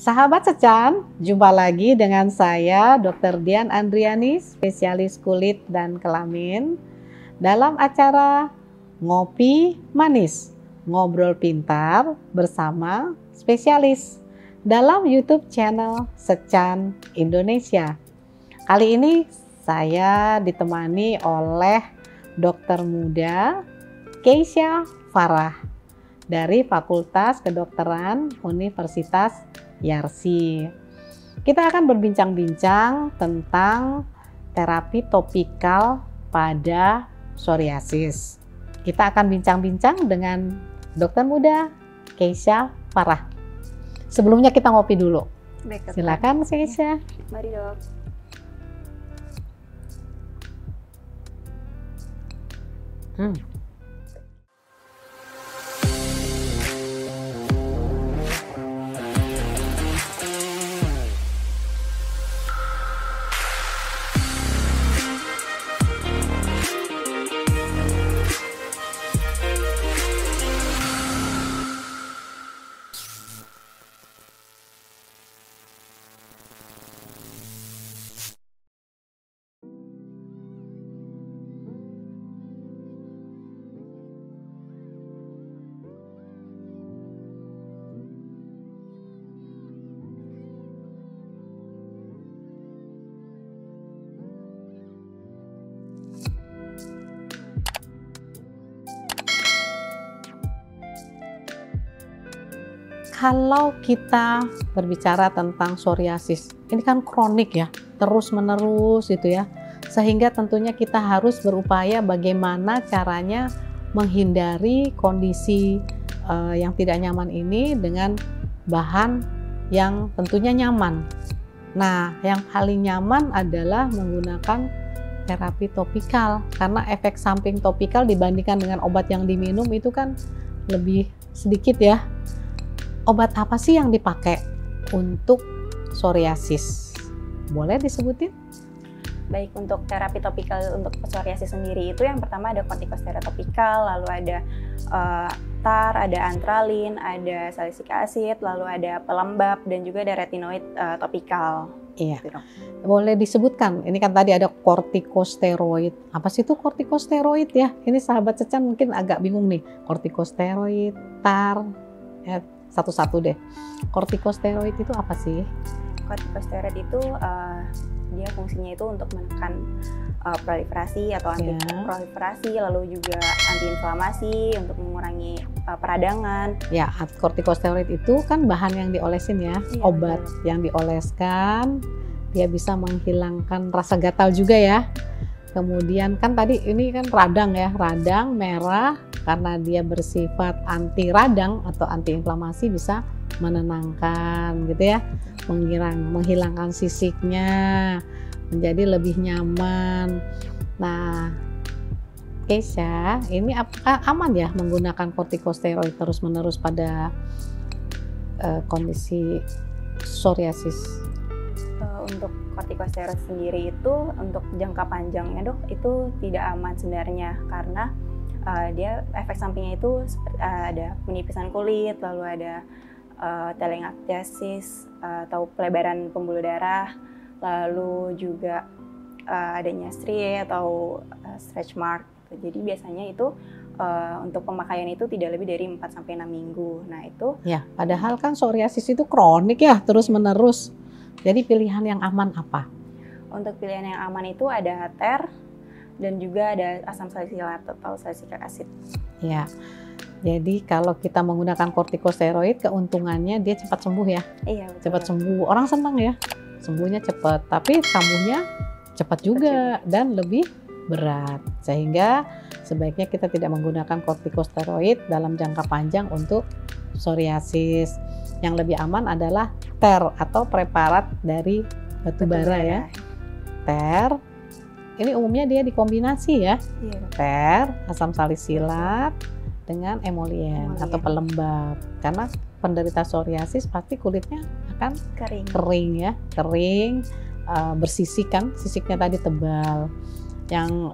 Sahabat Secan, jumpa lagi dengan saya Dr. Dian Andriani, spesialis kulit dan kelamin, dalam acara Ngopi Manis, Ngobrol Pintar bersama spesialis dalam YouTube channel Secan Indonesia. Kali ini saya ditemani oleh dokter muda Keisha Farah dari Fakultas Kedokteran Universitas Yarsi. Kita akan berbincang-bincang tentang terapi topikal pada psoriasis. Kita akan bincang-bincang dengan dokter muda Keisha Farah. Sebelumnya kita ngopi dulu. Baik, Silakan Keisha. Mari dok. Kalau kita berbicara tentang psoriasis, ini kan kronik ya, terus menerus gitu ya, sehingga tentunya kita harus berupaya bagaimana caranya menghindari kondisi yang tidak nyaman ini dengan bahan yang tentunya nyaman. Nah, yang paling nyaman adalah menggunakan terapi topikal, karena efek samping topikal dibandingkan dengan obat yang diminum itu kan lebih sedikit ya. Obat apa sih yang dipakai untuk psoriasis? Boleh disebutin? Baik, untuk terapi topikal untuk psoriasis sendiri itu yang pertama ada kortikosteroid topikal, lalu ada tar, ada antralin, ada salicic acid, lalu ada pelembab dan juga ada retinoid topikal. Iya. Gitu. Boleh disebutkan? Ini kan tadi ada kortikosteroid. Apa sih itu kortikosteroid ya? Ini sahabat Secan mungkin agak bingung nih. Kortikosteroid, tar, ya, satu-satu deh. Kortikosteroid itu apa sih? Kortikosteroid itu dia fungsinya itu untuk menekan proliferasi atau anti-proliferasi, lalu juga antiinflamasi, untuk mengurangi peradangan. Ya, kortikosteroid itu kan bahan yang diolesin ya, Iya, obat betul. yang dioleskan, dia bisa menghilangkan rasa gatal juga ya. Kemudian kan tadi ini kan radang ya, radang merah, karena dia bersifat anti radang atau anti inflamasi, bisa menenangkan gitu ya, menghilangkan sisiknya, menjadi lebih nyaman. Nah, Keisha, ini apakah aman ya menggunakan kortikosteroid terus-menerus pada kondisi psoriasis? Untuk kortikosteroid sendiri itu untuk jangka panjangnya dok itu tidak aman sebenarnya, karena dia efek sampingnya itu ada penipisan kulit, lalu ada telangiectasis atau pelebaran pembuluh darah, lalu juga adanya striae atau stretch mark. Jadi biasanya itu untuk pemakaian itu tidak lebih dari 4-6 minggu. Nah itu Ya, padahal kan psoriasis itu kronik ya, terus-menerus. Jadi pilihan yang aman apa? untuk pilihan yang aman itu ada ter dan juga ada asam salisilat atau salicic acid. Ya, jadi kalau kita menggunakan kortikosteroid, keuntungannya dia cepat sembuh ya. Iya, betul. Cepat sembuh, orang senang ya, sembuhnya cepat, tapi kambuhnya cepat juga dan lebih berat, sehingga sebaiknya kita tidak menggunakan kortikosteroid dalam jangka panjang untuk psoriasis. Yang lebih aman adalah ter atau preparat dari batu bara ya. Ter, ini umumnya dia dikombinasi ya, Iya. ter, asam salisilat dengan emolien atau pelembab, karena penderita psoriasis pasti kulitnya akan kering ya, kering, bersisik kan, sisiknya tadi tebal. Yang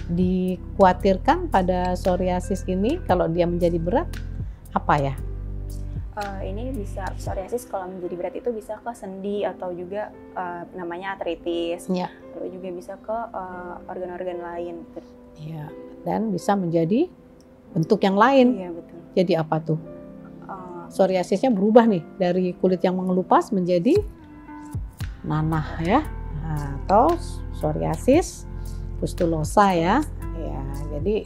dikhawatirkan pada psoriasis ini kalau dia menjadi berat apa ya? Ini bisa psoriasis kalau menjadi berat itu bisa ke sendi atau juga namanya artritis. Ya. Lalu juga bisa ke organ-organ lain. Ya. Dan bisa menjadi bentuk yang lain. Iya, betul. Jadi apa tuh? Psoriasisnya berubah nih dari kulit yang mengelupas menjadi nanah ya. Nah, atau psoriasis pustulosa ya. Ya, jadi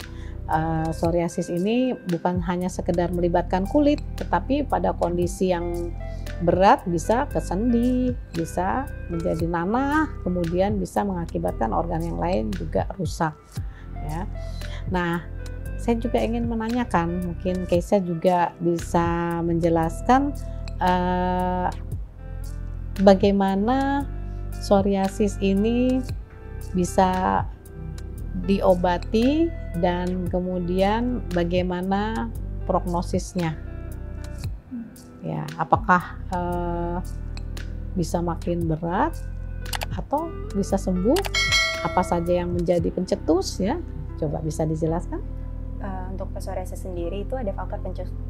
psoriasis ini bukan hanya sekedar melibatkan kulit, tetapi pada kondisi yang berat bisa ke sendi, bisa menjadi nanah, kemudian bisa mengakibatkan organ yang lain juga rusak. Ya. Nah, saya juga ingin menanyakan, mungkin Keisha juga bisa menjelaskan bagaimana psoriasis ini bisa diobati dan kemudian bagaimana prognosisnya. Ya, apakah bisa makin berat atau bisa sembuh? Apa saja yang menjadi pencetus ya? Coba bisa dijelaskan? Untuk psoriasis sendiri itu ada faktor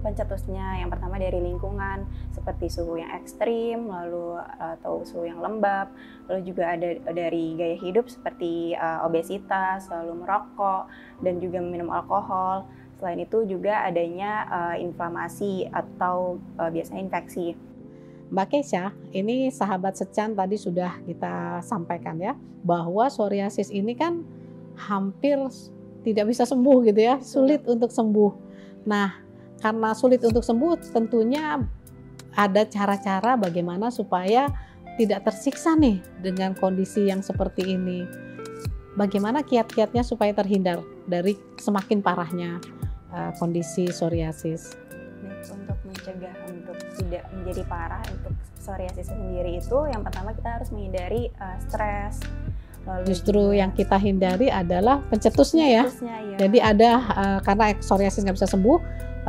pencetusnya. Yang pertama dari lingkungan seperti suhu yang ekstrim, lalu atau suhu yang lembab, lalu juga ada dari gaya hidup seperti obesitas, lalu merokok dan juga minum alkohol. Selain itu juga adanya inflamasi atau biasanya infeksi. Mbak Keisha, ini sahabat Secan tadi sudah kita sampaikan ya, bahwa psoriasis ini kan hampir tidak bisa sembuh gitu ya, sulit untuk sembuh. Nah, karena sulit untuk sembuh tentunya ada cara-cara bagaimana supaya tidak tersiksa nih dengan kondisi yang seperti ini. Bagaimana kiat-kiatnya supaya terhindar dari semakin parahnya kondisi psoriasis? Untuk mencegah untuk tidak menjadi parah untuk psoriasis sendiri itu yang pertama kita harus menghindari stres. Justru yang kita hindari adalah pencetusnya ya. Ya. Jadi ada karena psoriasis nggak bisa sembuh,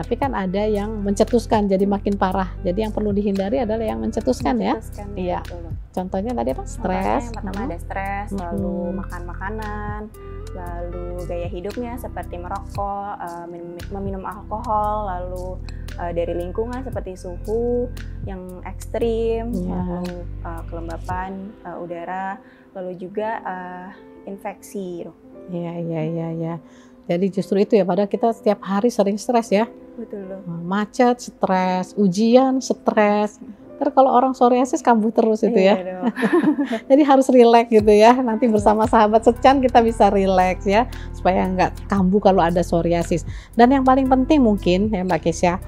tapi kan ada yang mencetuskan jadi makin parah. Jadi yang perlu dihindari adalah yang mencetuskan ya. Iya. Contohnya tadi apa? Stres. Yang pertama ada stres, lalu makan makanan, lalu gaya hidupnya seperti merokok, meminum alkohol, lalu dari lingkungan seperti suhu yang ekstrim, lalu kelembapan udara, lalu juga infeksi. Iya. Jadi justru itu ya, padahal kita setiap hari sering stres ya. Betul loh. Macet, stres, ujian, stres. Terus kalau orang psoriasis kambuh terus itu ya. Jadi harus rileks gitu ya. Nanti bersama sahabat Secan kita bisa rileks ya, supaya nggak kambuh kalau ada psoriasis. Dan yang paling penting mungkin ya Mbak Keisha,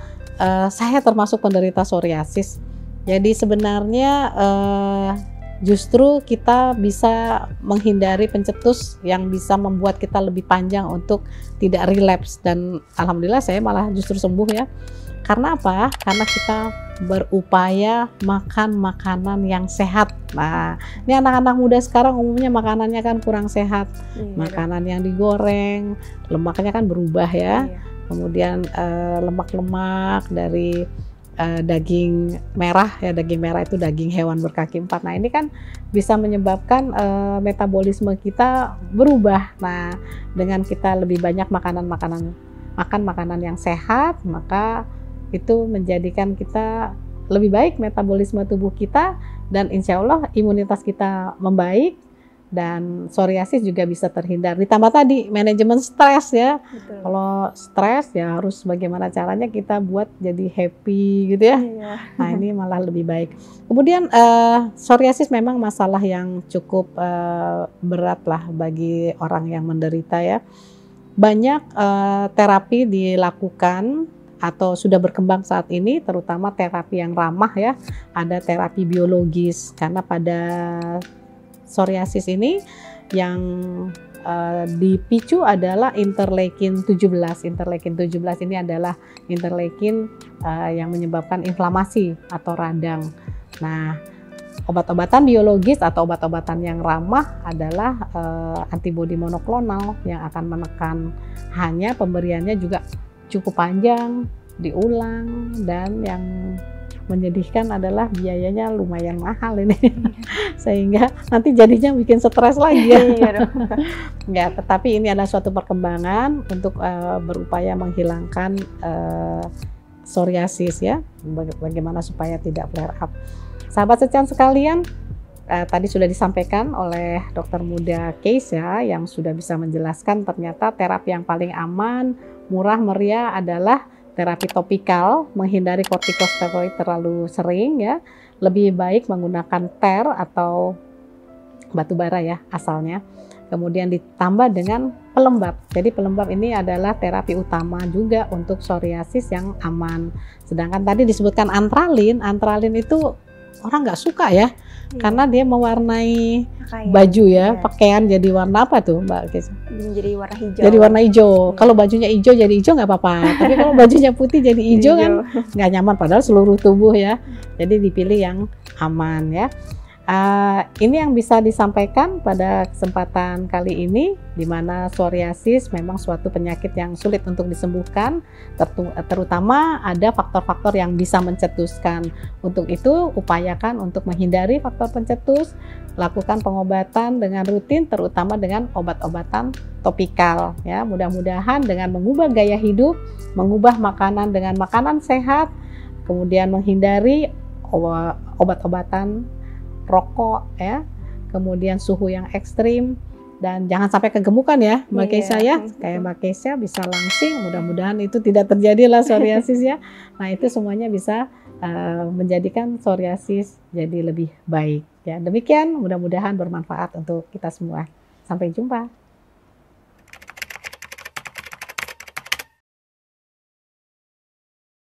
saya termasuk penderita psoriasis. Jadi sebenarnya justru kita bisa menghindari pencetus yang bisa membuat kita lebih panjang untuk tidak relapse, dan alhamdulillah saya malah justru sembuh ya. Karena apa? Karena kita berupaya makan makanan yang sehat. Nah, ini anak-anak muda sekarang umumnya makanannya kan kurang sehat. Makanan yang digoreng, lemaknya kan berubah ya. Kemudian lemak-lemak dari daging merah ya, daging merah itu daging hewan berkaki 4. Nah, ini kan bisa menyebabkan metabolisme kita berubah. Nah, dengan kita lebih banyak makan makanan yang sehat, maka itu menjadikan kita lebih baik metabolisme tubuh kita, dan insya Allah imunitas kita membaik dan psoriasis juga bisa terhindar. Ditambah tadi manajemen stres ya. Betul. Kalau stres ya harus bagaimana caranya kita buat jadi happy gitu ya. Iya. Nah, ini malah lebih baik. Kemudian psoriasis memang masalah yang cukup berat lah bagi orang yang menderita ya. Banyak terapi dilakukan atau sudah berkembang saat ini, terutama terapi yang ramah ya. Ada terapi biologis, karena pada psoriasis ini yang dipicu adalah interleukin 17. Interleukin 17 ini adalah interleukin yang menyebabkan inflamasi atau radang. Nah, obat-obatan biologis atau obat-obatan yang ramah adalah antibodi monoklonal yang akan menekan, hanya pemberiannya juga cukup panjang, diulang, dan yang menyedihkan adalah biayanya lumayan mahal ini. Sehingga nanti jadinya bikin stres lagi ya. Ya, tetapi ini adalah suatu perkembangan untuk berupaya menghilangkan psoriasis ya, bagaimana supaya tidak flare up. Sahabat Secan sekalian, tadi sudah disampaikan oleh dokter muda Keisha yang sudah bisa menjelaskan ternyata terapi yang paling aman, murah meriah adalah terapi topikal, menghindari kortikosteroid terlalu sering ya. Lebih baik menggunakan ter atau batu bara ya asalnya. Kemudian ditambah dengan pelembab. Jadi pelembab ini adalah terapi utama juga untuk psoriasis yang aman. Sedangkan tadi disebutkan antralin itu orang nggak suka ya, karena dia mewarnai baju ya, pakaian jadi warna apa tuh Mbak Keisha? Jadi warna hijau. Jadi warna hijau. Kalau bajunya hijau jadi hijau nggak apa-apa. Tapi kalau bajunya putih jadi hijau kan nggak nyaman. Padahal seluruh tubuh ya. Jadi dipilih yang aman ya. Ini yang bisa disampaikan pada kesempatan kali ini, di mana psoriasis memang suatu penyakit yang sulit untuk disembuhkan, terutama ada faktor-faktor yang bisa mencetuskan. Untuk itu, upayakan untuk menghindari faktor pencetus, lakukan pengobatan dengan rutin, terutama dengan obat-obatan topikal. Ya, mudah-mudahan dengan mengubah gaya hidup, mengubah makanan dengan makanan sehat, kemudian menghindari obat-obatan rokok ya, kemudian suhu yang ekstrim, dan jangan sampai kegemukan ya Mbak Keisha ya. Kayak Mbak Keisha bisa langsing, mudah-mudahan itu tidak terjadi lah psoriasis ya. Nah itu semuanya bisa menjadikan psoriasis jadi lebih baik ya. Demikian, mudah-mudahan bermanfaat untuk kita semua. Sampai jumpa.